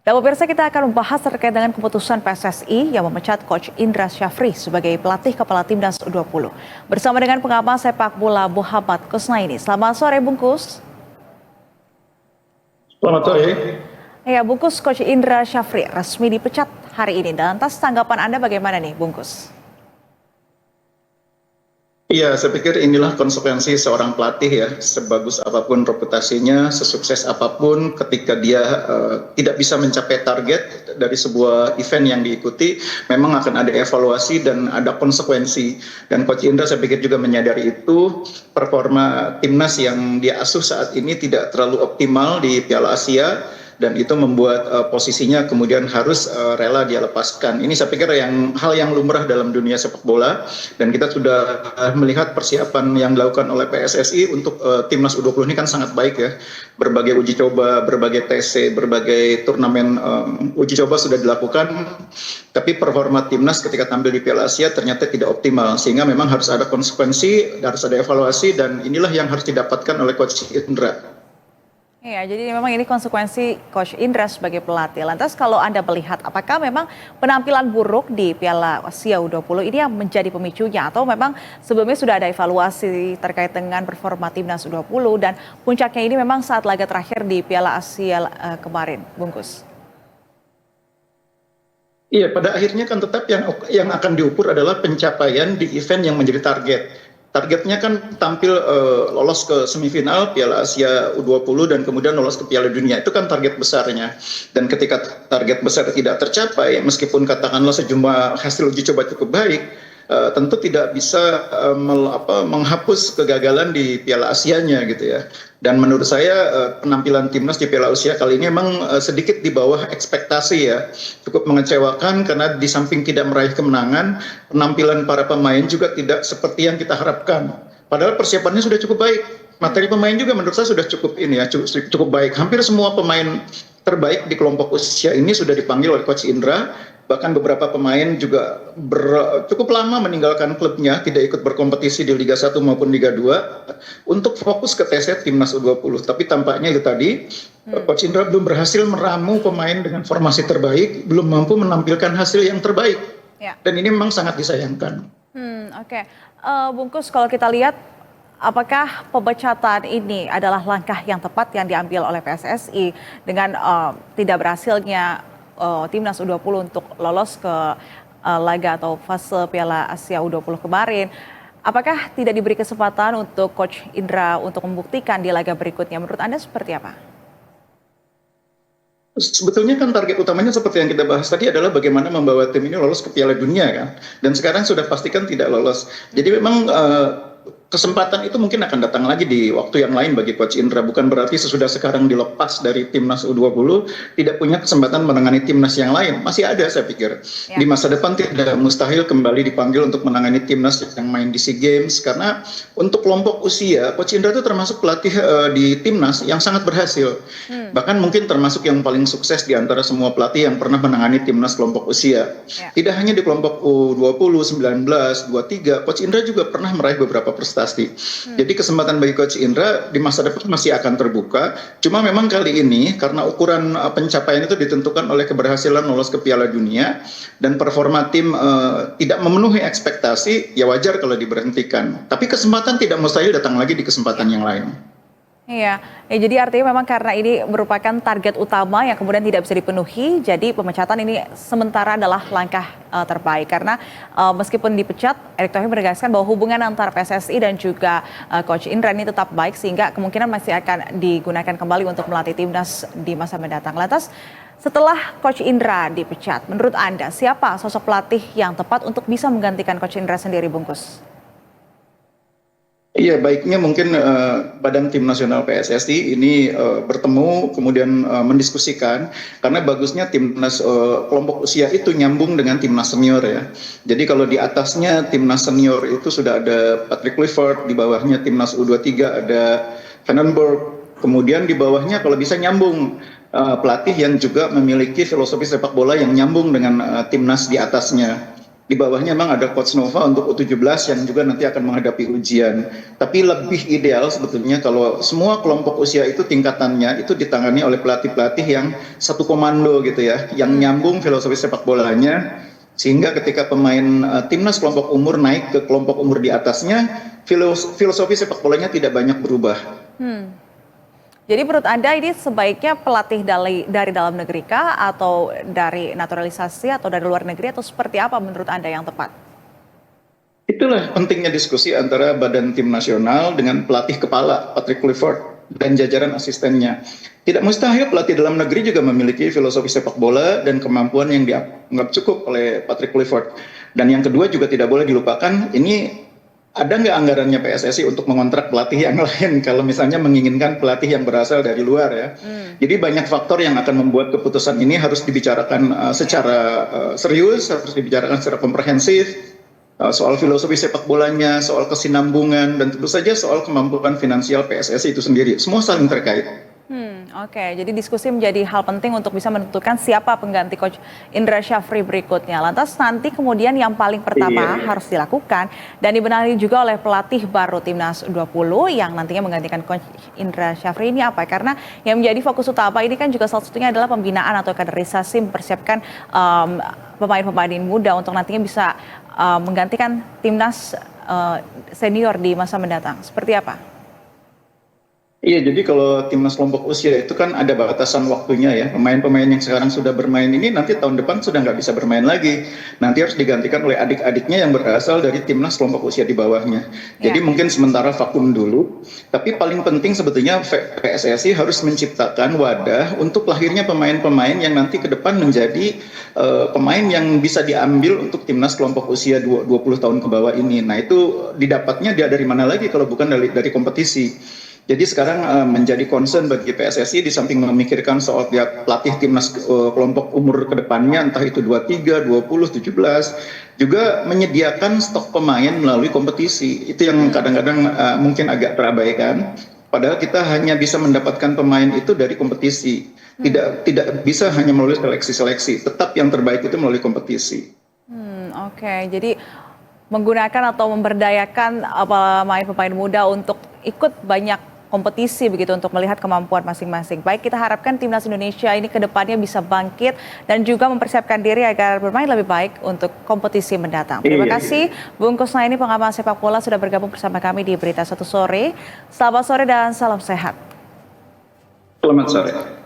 Dan pemirsa, kita akan membahas terkait dengan keputusan PSSI yang memecat Coach Indra Syafri sebagai pelatih kepala Timnas U20. Bersama dengan pengamat sepak bola Muhammad Kusnaini. Selamat sore Bungkus. Selamat sore. Ya Bungkus, Coach Indra Syafri resmi dipecat hari ini. Dan lantas tanggapan Anda bagaimana nih Bungkus? Iya, saya pikir inilah konsekuensi seorang pelatih ya. Sebagus apapun reputasinya, sesukses apapun, ketika dia tidak bisa mencapai target dari sebuah event yang diikuti, memang akan ada evaluasi dan ada konsekuensi. Dan Coach Indra saya pikir juga menyadari itu. Performa timnas yang dia asuh saat ini tidak terlalu optimal di Piala Asia. Dan itu membuat posisinya kemudian harus rela dia lepaskan. Ini saya pikir hal yang lumrah dalam dunia sepak bola, dan kita sudah melihat persiapan yang dilakukan oleh PSSI untuk timnas U20 ini kan sangat baik ya. Berbagai uji coba, berbagai TC, berbagai turnamen uji coba sudah dilakukan, tapi performa timnas ketika tampil di Piala Asia ternyata tidak optimal, sehingga memang harus ada konsekuensi, harus ada evaluasi, dan inilah yang harus didapatkan oleh Coach Indra. Iya, jadi memang ini konsekuensi Coach Indra sebagai pelatih. Lantas kalau Anda melihat, apakah memang penampilan buruk di Piala Asia U20 ini yang menjadi pemicunya? Atau memang sebelumnya sudah ada evaluasi terkait dengan performa Timnas U20 dan puncaknya ini memang saat laga terakhir di Piala Asia kemarin, Bungkus? Iya, pada akhirnya kan tetap yang akan diukur adalah pencapaian di event yang menjadi target. Targetnya kan tampil lolos ke semifinal Piala Asia U20 dan kemudian lolos ke Piala Dunia. Itu kan target besarnya. Dan ketika target besar tidak tercapai, meskipun katakanlah sejumlah hasil uji coba cukup baik, tentu tidak bisa menghapus kegagalan di Piala Asianya gitu ya. Dan menurut saya penampilan timnas di Piala Asia kali ini memang sedikit di bawah ekspektasi ya. Cukup mengecewakan karena di samping tidak meraih kemenangan, penampilan para pemain juga tidak seperti yang kita harapkan. Padahal persiapannya sudah cukup baik. Materi pemain juga menurut saya sudah cukup cukup baik. Hampir semua pemain terbaik di kelompok usia ini sudah dipanggil oleh Coach Indra. Bahkan beberapa pemain juga cukup lama meninggalkan klubnya, tidak ikut berkompetisi di Liga 1 maupun Liga 2 untuk fokus ke TC Timnas U20. Tapi tampaknya itu tadi, Coach Indra belum berhasil meramu pemain dengan formasi terbaik, belum mampu menampilkan hasil yang terbaik. Ya. Dan ini memang sangat disayangkan. Oke. Bungkus, kalau kita lihat, apakah pemecatan ini adalah langkah yang tepat yang diambil oleh PSSI dengan tidak berhasilnya Timnas U20 untuk lolos ke laga atau fase Piala Asia U20 kemarin? Apakah tidak diberi kesempatan untuk Coach Indra untuk membuktikan di laga berikutnya? Menurut Anda seperti apa? Sebetulnya kan target utamanya seperti yang kita bahas tadi adalah bagaimana membawa tim ini lolos ke Piala Dunia kan. Dan sekarang sudah pastikan tidak lolos. Jadi memang kesempatan itu mungkin akan datang lagi di waktu yang lain bagi Coach Indra. Bukan berarti sesudah sekarang dilepas dari Timnas U20 tidak punya kesempatan menangani timnas yang lain. Masih ada saya pikir. Ya. Di masa depan tidak mustahil kembali dipanggil untuk menangani timnas yang main di SEA Games. Karena untuk kelompok usia, Coach Indra itu termasuk pelatih di timnas yang sangat berhasil. Bahkan mungkin termasuk yang paling sukses di antara semua pelatih yang pernah menangani timnas kelompok usia. Ya. Tidak hanya di kelompok U20, 19, 23, Coach Indra juga pernah meraih beberapa prestasi. Jadi kesempatan bagi Coach Indra di masa depan masih akan terbuka. Cuma memang kali ini karena ukuran pencapaian itu ditentukan oleh keberhasilan lolos ke Piala Dunia dan performa tim tidak memenuhi ekspektasi, ya wajar kalau diberhentikan. Tapi kesempatan tidak mustahil datang lagi di kesempatan yang lain. Iya, jadi artinya memang karena ini merupakan target utama yang kemudian tidak bisa dipenuhi, jadi pemecatan ini sementara adalah langkah terbaik. Karena meskipun dipecat, Erick Thohir menegaskan bahwa hubungan antara PSSI dan juga Coach Indra ini tetap baik, sehingga kemungkinan masih akan digunakan kembali untuk melatih timnas di masa mendatang. Lantas setelah Coach Indra dipecat, menurut Anda siapa sosok pelatih yang tepat untuk bisa menggantikan Coach Indra sendiri, Bungkus? Iya, baiknya mungkin Badan Tim Nasional PSSI ini bertemu kemudian mendiskusikan, karena bagusnya timnas kelompok usia itu nyambung dengan timnas senior ya. Jadi kalau di atasnya timnas senior itu sudah ada Patrick Kluivert, di bawahnya timnas U23 ada Vandenberg, kemudian di bawahnya kalau bisa nyambung pelatih yang juga memiliki filosofi sepak bola yang nyambung dengan timnas di atasnya. Di bawahnya memang ada Coach Nova untuk U17 yang juga nanti akan menghadapi ujian. Tapi lebih ideal sebetulnya kalau semua kelompok usia itu tingkatannya itu ditangani oleh pelatih-pelatih yang satu komando gitu ya, yang nyambung filosofi sepak bolanya, sehingga ketika pemain timnas kelompok umur naik ke kelompok umur di atasnya, filosofi sepak bolanya tidak banyak berubah. Jadi menurut Anda ini sebaiknya pelatih dari dalam negeri kah atau dari naturalisasi atau dari luar negeri atau seperti apa menurut Anda yang tepat? Itulah pentingnya diskusi antara Badan Tim Nasional dengan pelatih kepala Patrick Kluivert dan jajaran asistennya. Tidak mustahil pelatih dalam negeri juga memiliki filosofi sepak bola dan kemampuan yang dianggap cukup oleh Patrick Kluivert. Dan yang kedua juga tidak boleh dilupakan, ini ada nggak anggarannya PSSI untuk mengontrak pelatih yang lain kalau misalnya menginginkan pelatih yang berasal dari luar ya. Jadi banyak faktor yang akan membuat keputusan ini harus dibicarakan secara serius, harus dibicarakan secara komprehensif. Soal filosofi sepak bolanya, soal kesinambungan, dan tentu saja soal kemampuan finansial PSSI itu sendiri. Semua saling terkait. Oke, jadi diskusi menjadi hal penting untuk bisa menentukan siapa pengganti Coach Indra Syafri berikutnya. Lantas nanti kemudian yang paling pertama harus dilakukan dan dibenahi juga oleh pelatih baru Timnas U20 yang nantinya menggantikan Coach Indra Syafri ini apa? Karena yang menjadi fokus utama ini kan juga salah satunya adalah pembinaan atau kaderisasi mempersiapkan pemain-pemain muda untuk nantinya bisa menggantikan Timnas senior di masa mendatang. Seperti apa? Iya, jadi kalau timnas kelompok usia itu kan ada batasan waktunya ya. Pemain-pemain yang sekarang sudah bermain ini nanti tahun depan sudah nggak bisa bermain lagi. Nanti harus digantikan oleh adik-adiknya yang berasal dari timnas kelompok usia di bawahnya. Jadi mungkin sementara vakum dulu. Tapi paling penting sebetulnya PSSI harus menciptakan wadah untuk lahirnya pemain-pemain yang nanti ke depan menjadi pemain yang bisa diambil untuk timnas kelompok usia 20 tahun ke bawah ini. Nah itu didapatnya dia dari mana lagi kalau bukan dari kompetisi. Jadi sekarang menjadi concern bagi PSSI di samping memikirkan soal pelatih timnas kelompok umur kedepannya entah itu 23, 20, 17 juga menyediakan stok pemain melalui kompetisi. Itu yang kadang-kadang mungkin agak terabaikan. Padahal kita hanya bisa mendapatkan pemain itu dari kompetisi. Tidak bisa hanya melalui seleksi-seleksi. Tetap yang terbaik itu melalui kompetisi. Oke, jadi menggunakan atau memberdayakan pemain-pemain muda untuk ikut banyak kompetisi begitu untuk melihat kemampuan masing-masing. Baik, kita harapkan Timnas Indonesia ini ke depannya bisa bangkit dan juga mempersiapkan diri agar bermain lebih baik untuk kompetisi mendatang. Terima kasih Bung Kusnaini, pengamat sepak bola sudah bergabung bersama kami di Berita Satu Sore. Selamat sore dan salam sehat. Selamat sore.